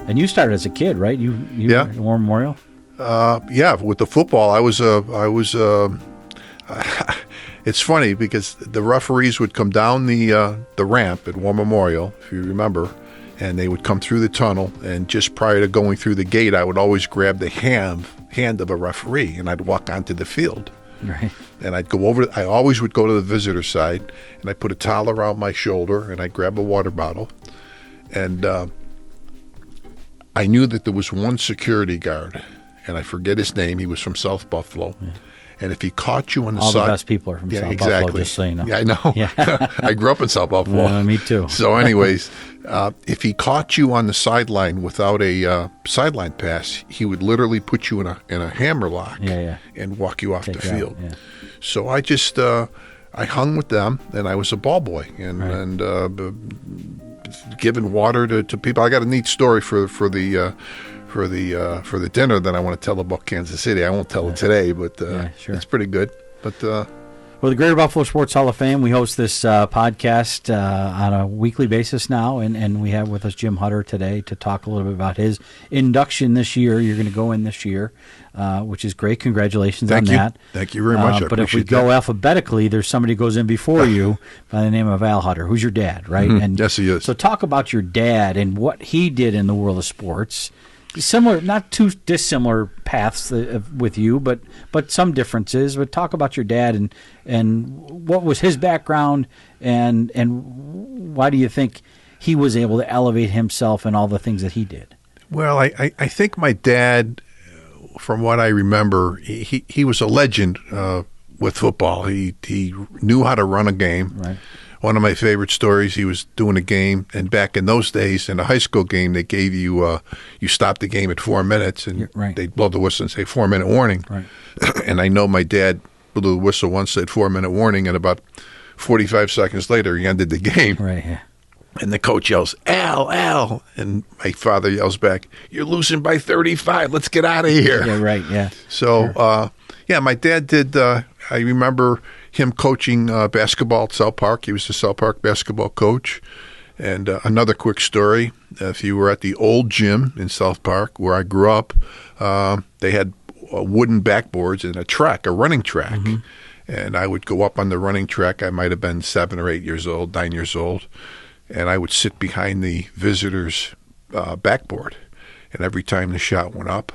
And you started as a kid, right? You Yeah. were at War Memorial? Yeah, with the football, I was it's funny because the referees would come down the ramp at War Memorial, if you remember, and they would come through the tunnel, and just prior to going through the gate, I would always grab the hand of a referee, and I'd walk onto the field. Right. And I always would go to the visitor side, and I'd put a towel around my shoulder, and I'd grab a water bottle, and I knew that there was one security guard, and I forget his name. He was from South Buffalo. Yeah. And if he caught you on the All side... the best people are from South Buffalo, just so you know. Yeah, I know. Yeah. I grew up in South Buffalo. Me too. So anyways, if he caught you on the sideline without a sideline pass, he would literally put you in a hammer lock and walk you off the field. Yeah. So I just... I hung with them, and I was a ball boy. And giving water to people. I got a neat story for the dinner that I want to tell about Kansas City. I won't tell it today, but sure. It's pretty good. But well, the Greater Buffalo Sports Hall of Fame, we host this podcast on a weekly basis now, and we have with us Jim Huetter today to talk a little bit about his induction this year. You're going to go in this year, which is great. Congratulations on that. Thank you very much. But if we go alphabetically, there's somebody who goes in before you by the name of Al Huetter, who's your dad, right? Mm-hmm. And yes, he is. So talk about your dad and what he did in the world of sports. Similar, not too dissimilar paths with you, but some differences. But talk about your dad and what was his background and why do you think he was able to elevate himself and all the things that he did? Well, I think my dad, from what I remember, he was a legend with football. He knew how to run a game. Right. One of my favorite stories, he was doing a game, and back in those days, in a high school game, they gave you, you stopped the game at 4 minutes, and they'd blow the whistle and say 4-minute warning. Right. And I know my dad blew the whistle once, said 4-minute warning, and about 45 seconds later, he ended the game. Right, yeah. And the coach yells, Al, and my father yells back, you're losing by 35, let's get out of here. Yeah, right, yeah. So, sure. My dad did, I remember him coaching basketball at South Park. He was the South Park basketball coach. And another quick story, if you were at the old gym in South Park where I grew up, they had wooden backboards and a running track. Mm-hmm. And I would go up on the running track. I might have been 7 or 8 years old, 9 years old. And I would sit behind the visitor's backboard. And every time the shot went up,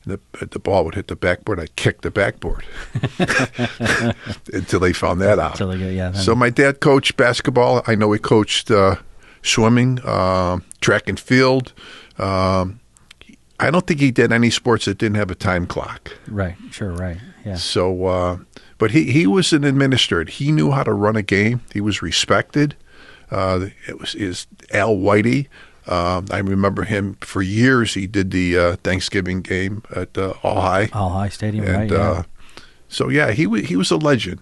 the ball would hit the backboard, I'd kick the backboard until they found that out. So my dad coached basketball. I know he coached swimming, track and field. I don't think he did any sports that didn't have a time clock. Right, sure, right, yeah. So, but he was an administrator. He knew how to run a game. He was respected. It was Al Whitey. I remember him for years. He did the Thanksgiving game at All High Stadium, and, right? Yeah. So yeah, he was a legend.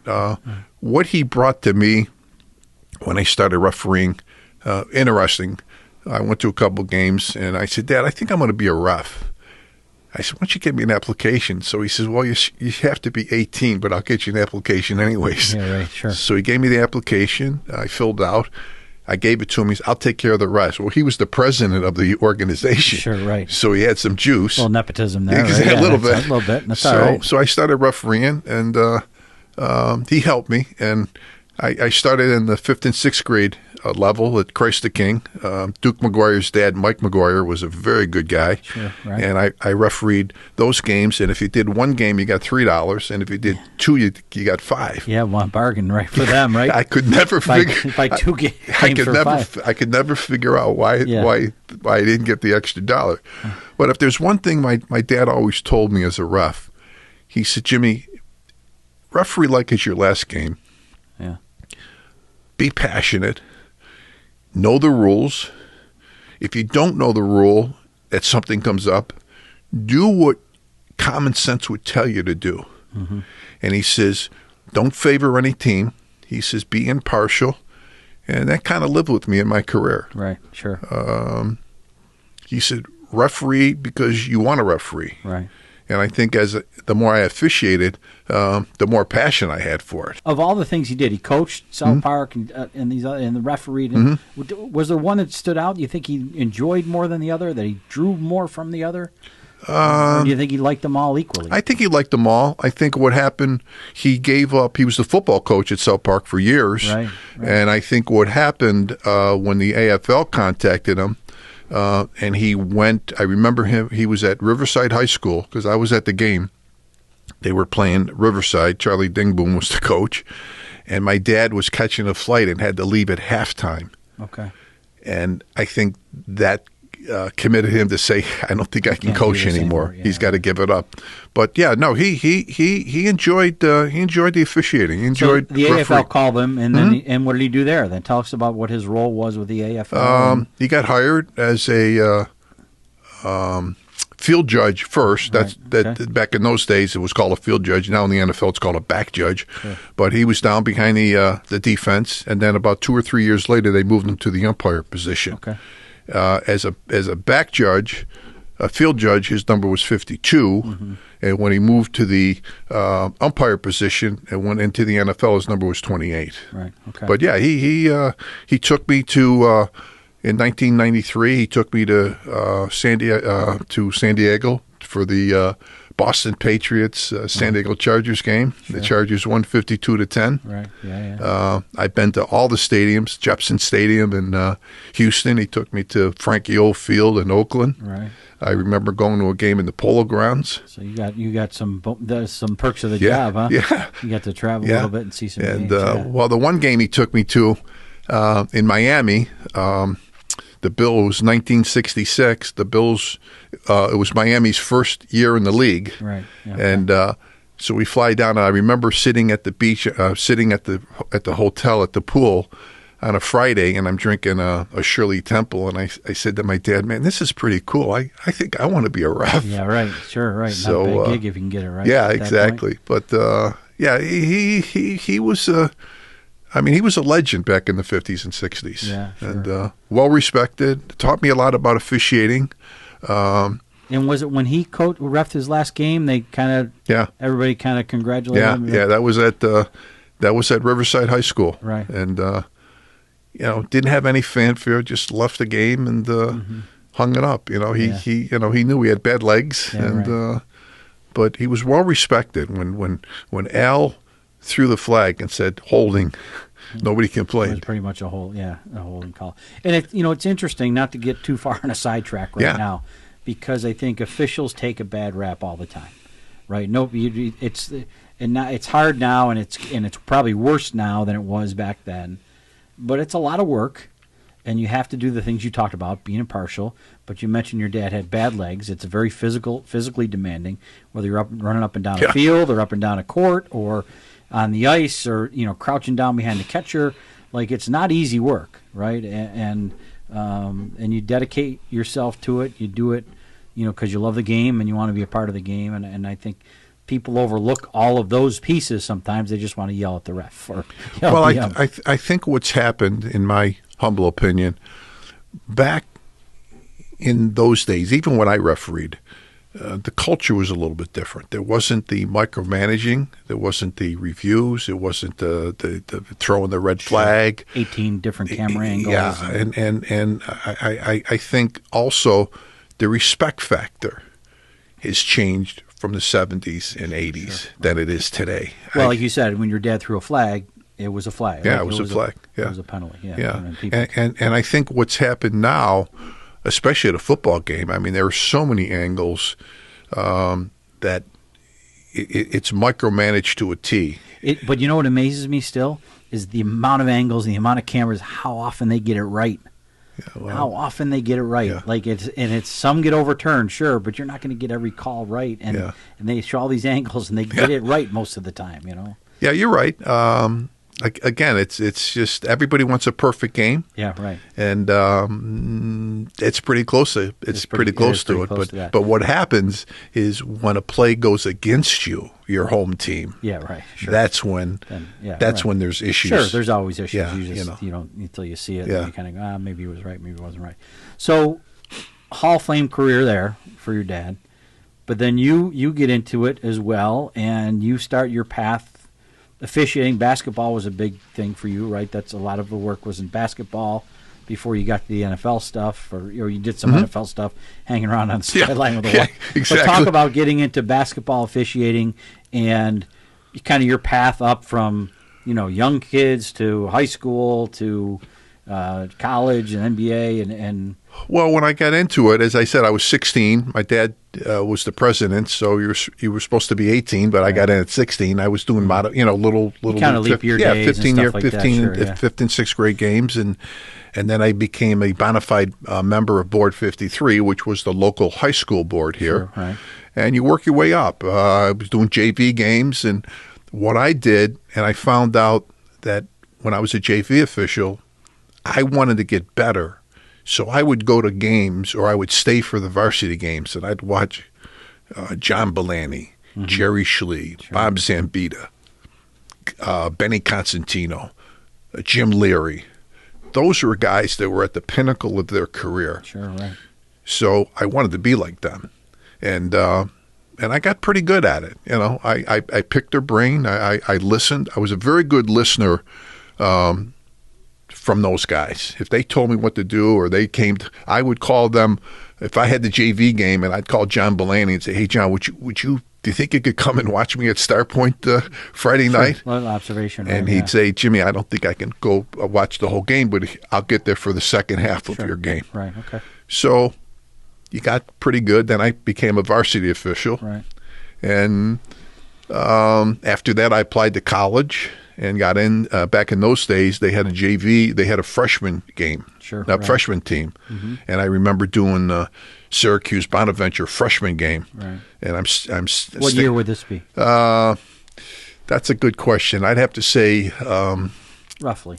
What he brought to me when I started refereeing, interesting. I went to a couple games and I said, Dad, I think I'm going to be a ref. I said, why don't you get me an application? So he says, well, you have to be 18, but I'll get you an application anyways. Yeah, right, sure. So he gave me the application. I filled out. I gave it to him. He said, I'll take care of the rest. Well, he was the president of the organization. Sure, right. So he had some juice. A little nepotism there, right? Yeah, a little bit. A little bit. That's all right. So I started refereeing, and he helped me. And I started in the 5th and 6th grade level at Christ the King. Duke McGuire's dad, Mike McGuire, was a very good guy. Sure, right. And I refereed those games. And if you did one game, you got $3. And if you did two, you got $5. Yeah, one bargain, right, for them, right? I could never figure by two games for $5. I could never figure out why I didn't get the extra $1. But if there's one thing my dad always told me as a ref, he said, Jimmy, referee like it's your last game. Yeah. Be passionate. Know the rules. If you don't know the rule, that something comes up, do what common sense would tell you to do. Mm-hmm. And he says, don't favor any team. He says, be impartial. And that kind of lived with me in my career. Right, sure. He said, referee because you want to referee. Right. And I think the more I officiated, the more passion I had for it. Of all the things he did, he coached South Park and these and the refereed. And was there one that stood out? You think he enjoyed more than the other? That he drew more from the other? Or do you think he liked them all equally? I think he liked them all. I think what happened, he gave up. He was the football coach at South Park for years. Right. And I think what happened when the AFL contacted him, and he went, I remember him, he was at Riverside High School because I was at the game. They were playing Riverside. Charlie Dingboom was the coach. And my dad was catching a flight and had to leave at halftime. Okay. And I think that committed him to say, I don't think I can coach anymore. Yeah. He's got to give it up. But yeah, no, he enjoyed the officiating. He enjoyed the refereeing. AFL called him, and then and what did he do there? Then tell us about what his role was with the AFL. He got hired as a field judge first. Back in those days it was called a field judge. Now in the NFL it's called a back judge. Sure. But he was down behind the defense, and then about 2 or 3 years later they moved him to the umpire position. Okay. As a back judge, a field judge, his number was 52, and when he moved to the umpire position and went into the NFL, his number was 28. Right. Okay. But yeah, he took me to in 1993. He took me to San Diego for the Boston Patriots San Diego Chargers game. Sure. The Chargers won 52-10. Right. Yeah. I've been to all the stadiums, Jepson Stadium in Houston. He took me to Frankie O Field in Oakland. Right. I remember going to a game in the Polo Grounds. So you got some perks of the job, huh? Yeah. You got to travel a little bit and see some games. Well, the one game he took me to in Miami. The Bill was 1966. The Bills, it was Miami's first year in the league, right? Yeah, and so we fly down. And I remember sitting at the beach, sitting at the hotel at the pool on a Friday, and I'm drinking a Shirley Temple, and I said to my dad, "Man, this is pretty cool. I think I want to be a ref." Yeah, right. Sure, right. So, not a big gig if you can get it right. Yeah, exactly. But yeah, he was. I mean, he was a legend back in the 50s and 60s. Yeah, sure. And well-respected. Taught me a lot about officiating. And was it when he refed his last game, they kind of, everybody kind of congratulated him? Yeah, that was at Riverside High School. Right. And, didn't have any fanfare, just left the game and hung it up. He knew he had bad legs. Yeah, and but he was well-respected. When Al threw the flag and said holding, nobody complained. It was pretty much a holding call. And it's interesting not to get too far on a sidetrack now, because I think officials take a bad rap all the time, right? It's hard now, and it's probably worse now than it was back then. But it's a lot of work, and you have to do the things you talked about, being impartial. But you mentioned your dad had bad legs. It's very physically demanding, whether you're running up and down a field or up and down a court or on the ice, or crouching down behind the catcher. Like, it's not easy work, right? And you dedicate yourself to it. You do it, because you love the game and you want to be a part of the game. And I think people overlook all of those pieces sometimes. They just want to yell at the ref. I think what's happened, in my humble opinion, back in those days, even when I refereed, the culture was a little bit different. There wasn't the micromanaging. There wasn't the reviews. It wasn't the throwing the red flag. 18 different camera angles. Yeah, and I think also the respect factor has changed from the 70s and 80s than it is today. Well, like you said, when your dad threw a flag, it was a flag. Yeah, it was a flag. It was a penalty. Yeah. And I think what's happened now, especially at a football game, I mean, there are so many angles that it's micromanaged to a T. But what amazes me still is the amount of angles and the amount of cameras, how often they get it right. Yeah, well, how often they get it right. Yeah. Like it's some get overturned, sure, but you're not going to get every call right. And they show all these angles and they get it right most of the time, Yeah, you're right. Again, it's just everybody wants a perfect game. Yeah, right. And it's pretty close to it. But what happens is when a play goes against you, your home team. Yeah, right. Sure. That's when when there's issues. Sure, there's always issues. Yeah, you just you don't until you see it. Yeah. And you kind of go, maybe it was right, maybe it wasn't right. So, Hall of Fame career there for your dad. but then you get into it as well, and you start your path officiating. Basketball was a big thing for you, right? That's a lot of the work was in basketball before you got to the NFL stuff, or you did some NFL stuff, hanging around on the sideline with the wall. Exactly. But talk about getting into basketball officiating and kind of your path up from young kids to high school to college and NBA and. Well, when I got into it, as I said, I was 16. My dad was the president, so you were supposed to be 18, but I got in at 16. I was doing little kind of leap year days 15 and stuff like that, 15 6th grade games, and then I became a bona fide member of Board 53, which was the local high school board here. Sure, right. And you work your way up. I was doing JV games, and what I did, and I found out that when I was a JV official, I wanted to get better. So I would go to games, or I would stay for the varsity games, and I'd watch John Belani, Jerry Schlee, Bob Zambita, Benny Constantino, Jim Leary. Those were guys that were at the pinnacle of their career. Sure, right. So I wanted to be like them, and I got pretty good at it. I picked their brain. I listened. I was a very good listener. From those guys. If they told me what to do, or they I would call them. If I had the JV game, and I'd call John Belani and say, "Hey, John, do you think you could come and watch me at Star Point Friday night?" A little observation. And he'd say, "Jimmy, I don't think I can go watch the whole game, but I'll get there for the second half of your game." Right. Okay. So you got pretty good. Then I became a varsity official. Right. And after that, I applied to college. And got in. Back in those days, they had a JV. They had a freshman game, freshman team. Mm-hmm. And I remember doing Syracuse Bonaventure freshman game. Right. And what year would this be? That's a good question. I'd have to say roughly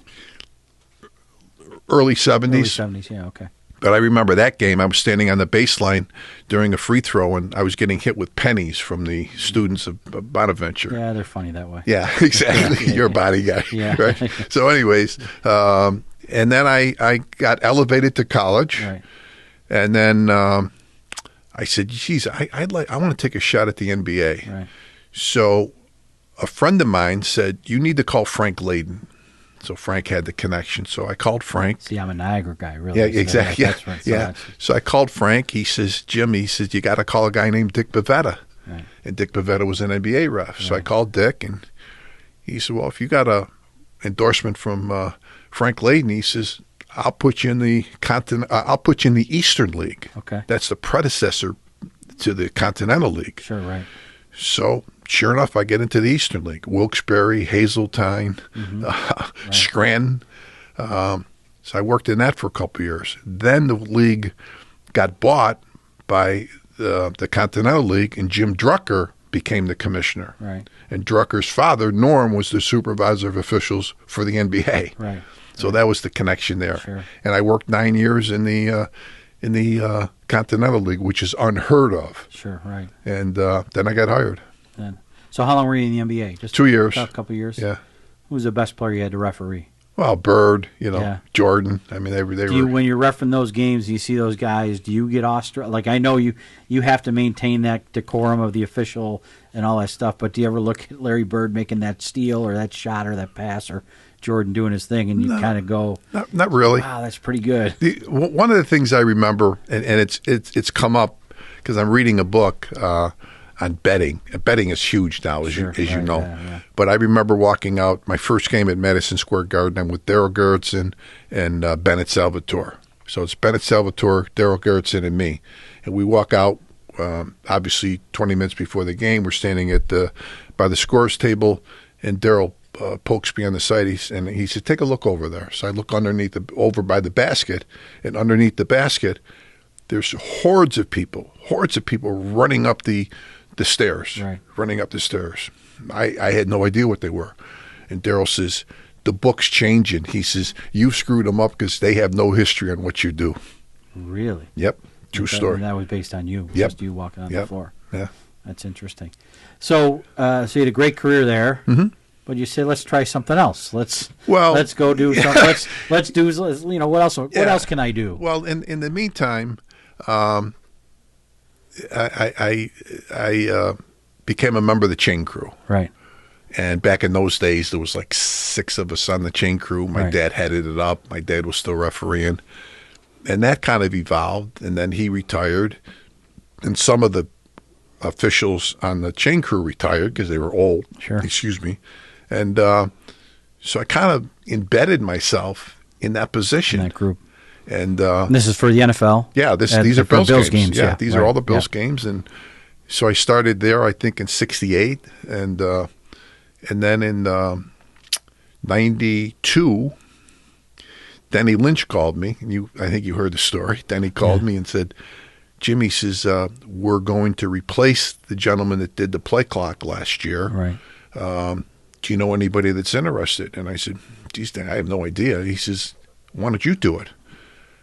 early 70s. Early 70s. Yeah. Okay. But I remember that game. I was standing on the baseline during a free throw, and I was getting hit with pennies from the students of Bonaventure. Yeah, they're funny that way. Yeah, exactly. You're a body guy. Yeah. Right? So anyways, and then I got elevated to college. Right. And then I said, geez, I want to take a shot at the NBA. Right. So a friend of mine said, you need to call Frank Layden. So Frank had the connection. So I called Frank. See, I'm a Niagara guy, really. Yeah, exactly. That's right. Yeah. So I called Frank. He says, Jim, you got to call a guy named Dick Bavetta. Right. And Dick Bavetta was an NBA ref. So I called Dick, and he said, well, if you got a endorsement from Frank Layden, he says, I'll put you in the Eastern League. Okay. That's the predecessor to the Continental League. Sure, right. So sure enough, I get into the Eastern League. Wilkes-Barre, Hazeltine, Scranton. So I worked in that for a couple of years. Then the league got bought by the Continental League, and Jim Drucker became the commissioner. Right. And Drucker's father, Norm, was the supervisor of officials for the NBA. Right. So that was the connection there. Sure. And I worked 9 years in the Continental League, which is unheard of. Sure, right. And then I got hired. So how long were you in the NBA? Just 2 years. A couple of years? Yeah. Who was the best player you had to referee? Well, Bird, Jordan. I mean, they were. When you're reffing those games, you see those guys, do you get awestruck? Like, I know you have to maintain that decorum of the official and all that stuff, but do you ever look at Larry Bird making that steal or that shot or that pass, or Jordan doing his thing, and you kind of go, not really. Wow, that's pretty good. One of the things I remember, and it's come up because I'm reading a book on betting. Betting is huge now, as you know. Yeah. But I remember walking out my first game at Madison Square Garden. I'm with Daryl Gerritsen and Bennett Salvatore. So it's Bennett Salvatore, Daryl Gerritsen, and me. And we walk out, obviously 20 minutes before the game. We're standing by the scores table, and Daryl pokes me on the side, and he said, take a look over there. So I look over by the basket, and underneath the basket, there's hordes of people running up the stairs, running up the stairs. I had no idea what they were. And Daryl says, the book's changing. He says, you screwed them up because they have no history on what you do. Really? Yep. True story. And that was based on you. Yep. Just you walking on the floor. Yeah. That's interesting. So you had a great career there. Mm-hmm. But you say, let's try something else. Let's go do something. Let's do. What else? What else can I do? Well, in the meantime, I became a member of the chain crew. Right. And back in those days, there was like 6 of us on the chain crew. My Right. dad headed it up. My dad was still refereeing. And that kind of evolved. And then he retired. And some of the officials on the chain crew retired because they were old. Sure. Excuse me. And so I kind of embedded myself in that position. In that group. And This is for the NFL? yeah, these are for Bills games. Yeah, yeah. these Right. are all the Bills Yeah. games. And so I started there, I think, in '68. And then in '92, Denny Lynch called me. And I think you heard the story. Denny called me and said, Jimmy says, we're going to replace the gentleman that did the play clock last year. Right. Do you know anybody that's interested? And I said, geez, Danny, I have no idea. He says, why don't you do it?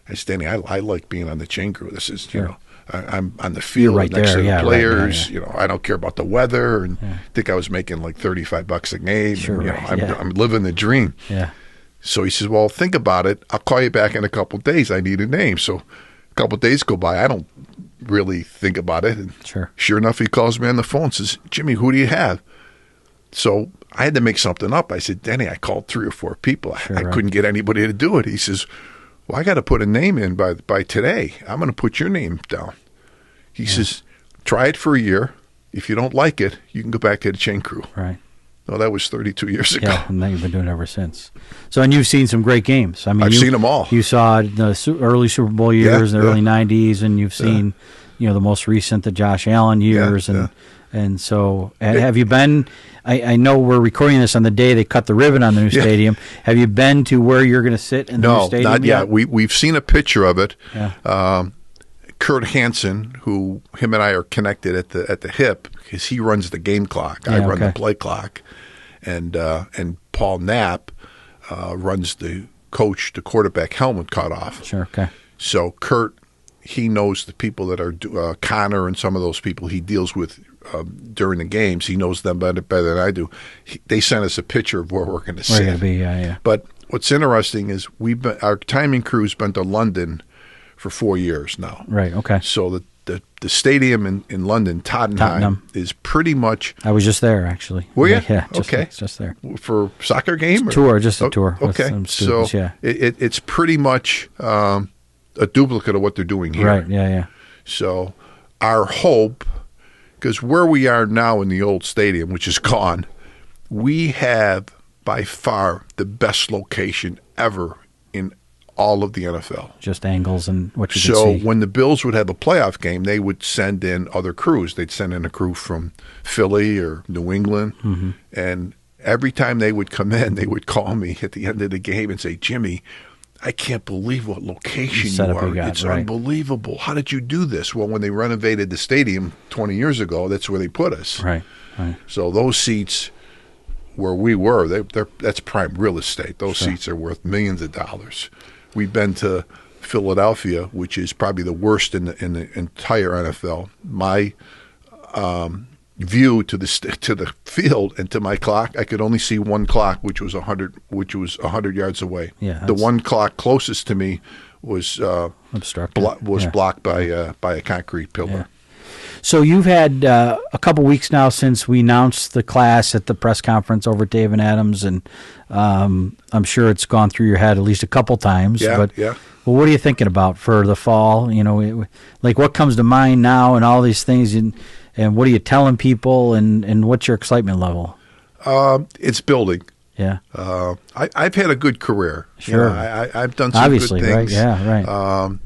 I said, Danny, I like being on the chain crew. This is, Sure. you know, I'm on the field right next there. to the Yeah, right. players. Yeah. You know, I don't care about the weather. And I think I was making like $35 a game. Sure, and, you right. know, I'm living the dream. Yeah. So he says, well, think about it. I'll call you back in a couple of days. I need a name. So a couple of days go by. I don't really think about it. And Sure enough, he calls me on the phone and says, Jimmy, who do you have? So I had to make something up. I said, Denny, I called 3 or 4 people. I right. couldn't get anybody to do it. He says, well, I got to put a name in by today. I'm going to put your name down. He says, try it for a year. If you don't like it, you can go back to the chain crew. Right. No, that was 32 years ago. Yeah, and then you've been doing it ever since. So, and you've seen some great games. I mean, I've seen them all. You saw the early Super Bowl years in the early '90s, and you've seen, you know, the most recent, the Josh Allen years, and so have you been? I know we're recording this on the day they cut the ribbon on the new stadium. Have you been to where you're going to sit in the new stadium? No, not yet. We've seen a picture of it. Yeah. Kurt Hansen, who him and I are connected at the hip, because he runs the game clock. I run the play clock, and Paul Knapp runs the quarterback helmet cutoff. Sure. Okay. So Kurt, he knows the people that are Connor and some of those people he deals with during the games. He knows them better than I do. They sent us a picture of where we're going to sit. Where you're going to be? Yeah. But what's interesting is our timing crew's been to London for 4 years now. Right. Okay. So the stadium in London, Tottenham, is pretty much. I was just there actually. Were you? Yeah. Just there For soccer game? Tour, just a tour. With Okay. some students, so it's pretty much a duplicate of what they're doing here. Right. Yeah. So our hope, because where we are now in the old stadium, which is gone, we have by far the best location ever in all of the NFL. Just angles and what you can see. So when the Bills would have a playoff game, they would send in other crews. They'd send in a crew from Philly or New England. Mm-hmm. And every time they would come in, they would call me at the end of the game and say, Jimmy, I can't believe what location you are. It's unbelievable. How did you do this? Well, when they renovated the stadium 20 years ago, that's where they put us. Right. So those seats where we were, that's prime real estate. Those seats are worth millions of dollars. We've been to Philadelphia, which is probably the worst in the entire NFL. My view to the field and to my clock, I could only see one clock, which was 100 yards away. Yeah, the one clock closest to me was obstructed. Blocked by a concrete pillar. Yeah. So you've had a couple weeks now since we announced the class at the press conference over at Dave and Adams, and I'm sure it's gone through your head at least a couple times. Yeah. Well, what are you thinking about for the fall? You know, like what comes to mind now and all these things, and what are you telling people, and what's your excitement level? It's building. Yeah. I've had a good career. Sure. You know, I've done some Obviously, good things. right? Yeah, right.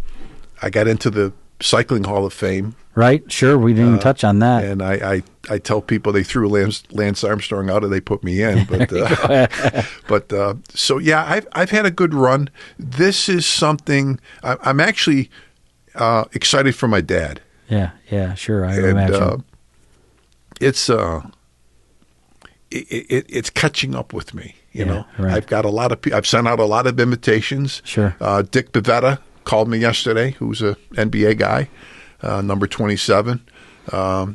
I got into the Cycling Hall of Fame. Right. Sure. We didn't even touch on that. And I tell people they threw Lance Armstrong out and they put me in. But so yeah, I've had a good run. This is something I'm actually excited for my dad. Yeah. Sure. I imagine. It's it's catching up with me. You know, right. I've got a lot of I've sent out a lot of invitations. Sure. Dick Bavetta called me yesterday, who's a NBA guy, number 27.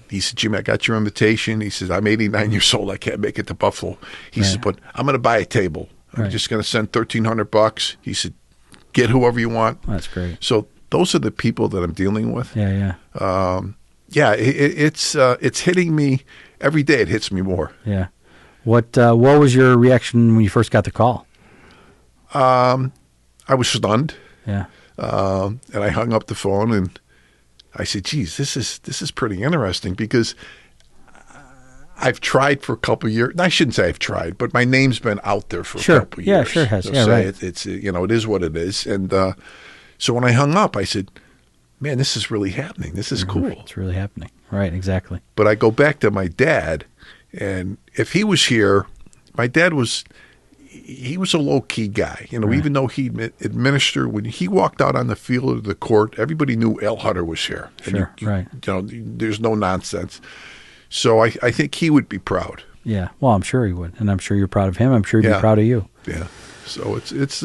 He said, Jimmy, I got your invitation. He says, I'm 89 years old. I can't make it to Buffalo. He says, but I'm going to buy a table. I'm just going to send $1,300. He said, get whoever you want. That's great. So those are the people that I'm dealing with. Yeah. yeah, it's hitting me every day. It hits me more. Yeah. What was your reaction when you first got the call? I was stunned. Yeah. And I hung up the phone and I said, geez, this is pretty interesting because I've tried for a couple of years. I shouldn't say I've tried, but my name's been out there for a couple of years. Yeah, sure it has. So Yeah, right. It's it is what it is. And so when I hung up, I said, man, this is really happening. This is cool. It's really happening. Right, exactly. But I go back to my dad, and if he was here, my dad he was a low-key guy. Even though he administered, when he walked out on the field of the court, everybody knew Al Huetter was here. Sure, right. There's no nonsense. So I think he would be proud. Yeah, well, I'm sure he would, and I'm sure you're proud of him. I'm sure he'd be proud of you. Yeah. So it's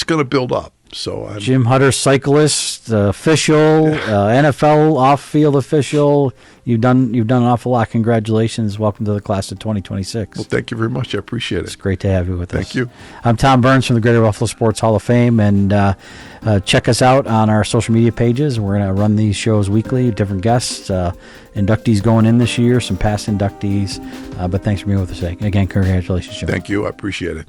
going to build up. So Jim Huetter, cyclist, official, NFL off-field official. You've done an awful lot. Congratulations. Welcome to the class of 2026. Well, thank you very much. I appreciate it. It's great to have you with us. Thank you. I'm Tom Burns from the Greater Buffalo Sports Hall of Fame, and check us out on our social media pages. We're going to run these shows weekly, different guests, inductees going in this year, some past inductees. But thanks for being with us today. Again, congratulations, Jim. Thank you. I appreciate it.